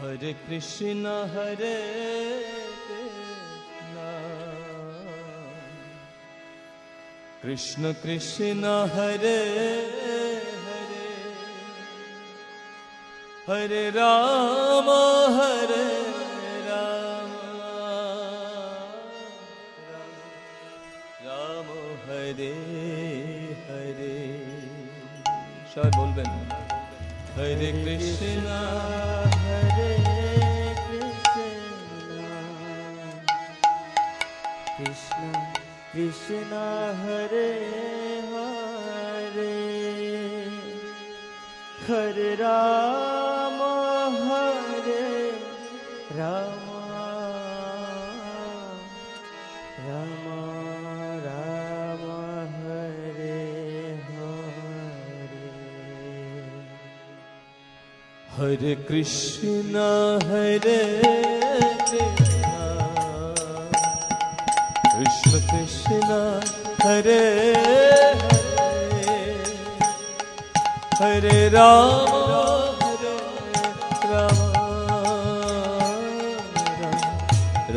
Hare Krishna Hare Krishna Krishna Hare Hare Hare Rama Hare Rama Rama Hare Hare Shah bolben Hare Krishna Hare Krishna Krishna Hare Hare Hare Rama Hare Rama Rama Rama Hare Hare Hare Krishna Hare Krishna Krishna Hare Hare Hare Rama Hare Rama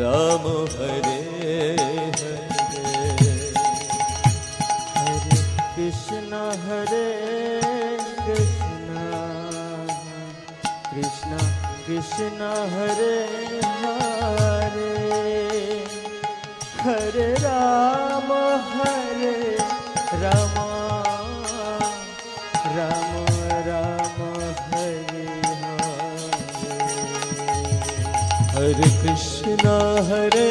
Rama Hare Hare Hare Krishna Hare Krishna Krishna Krishna Hare Hare Hare Rama Hare Rama Rama Rama Hare Hare Hare Krishna Hare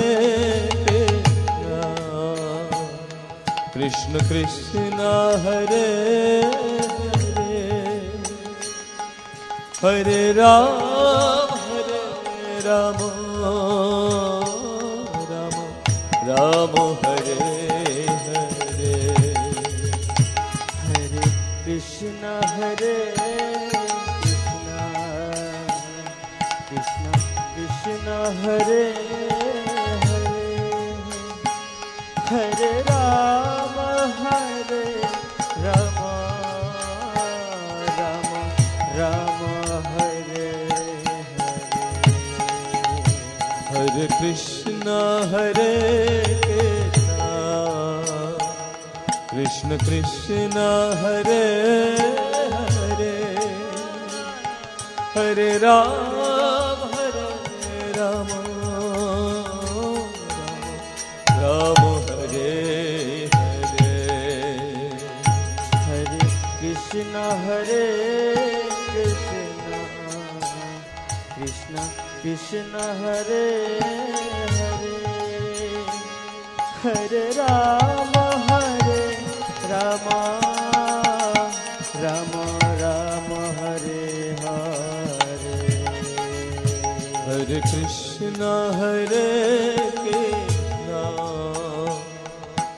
Krishna Krishna Hare Hare Hare Rama Hare Rama Rama Hare Hare Hare Krishna Hare Krishna Krishna Krishna Hare Hare Hare Rama Hare Rama Rama Rama Hare Hare Hare Krishna Hare Krishna Krishna Hare Hare Hare Rama Hare Rama Rama Hare Hare Hare Krishna Hare Krishna Krishna Krishna Hare Hare Hare Rama Hare Rama Rama Rama Hare Hare Hare Krishna Hare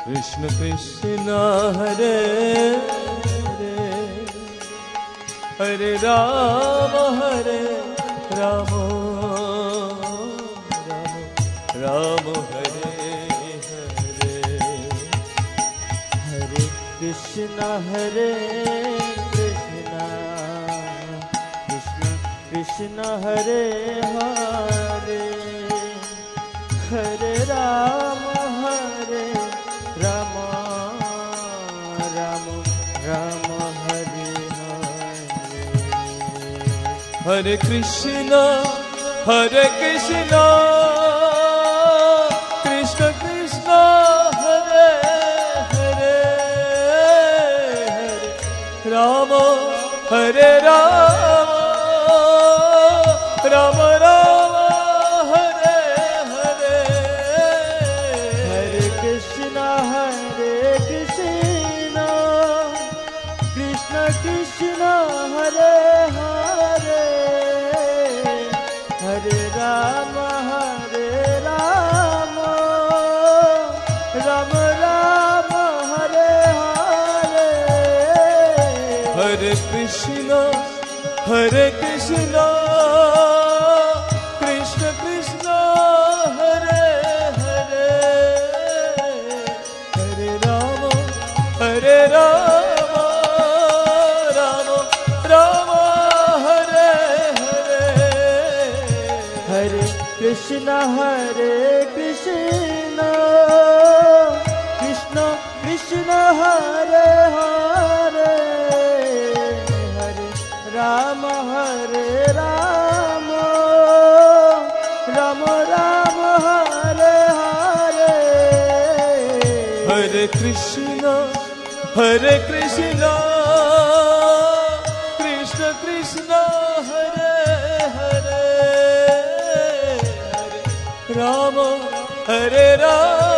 Krishna Krishna Hare Hare Hare Rama Hare Rama Rama Hare Hare Hare Krishna Hare Krishna Krishna Krishna Hare Hare Hare Rama Hare Rama Rama Rama Hare Hare Hare Krishna Krishna Krishna Hare Hare Hare Rama Hare Rama Rama Rama Hare Hare Hare Krishna Krishna Krishna Hare Hare Hare Rama Rama Rama Hare Hare Hare Krishna Krishna Krishna Hare Hare Hare Rama Rama Rama Hare Hare Hare Krishna, Krishna Krishna, Hare Hare, Hare Rama, Rama Rama, Hare Hare. Hare Krishna, Krishna Krishna, Hare Hare, Hare Rama, Rama.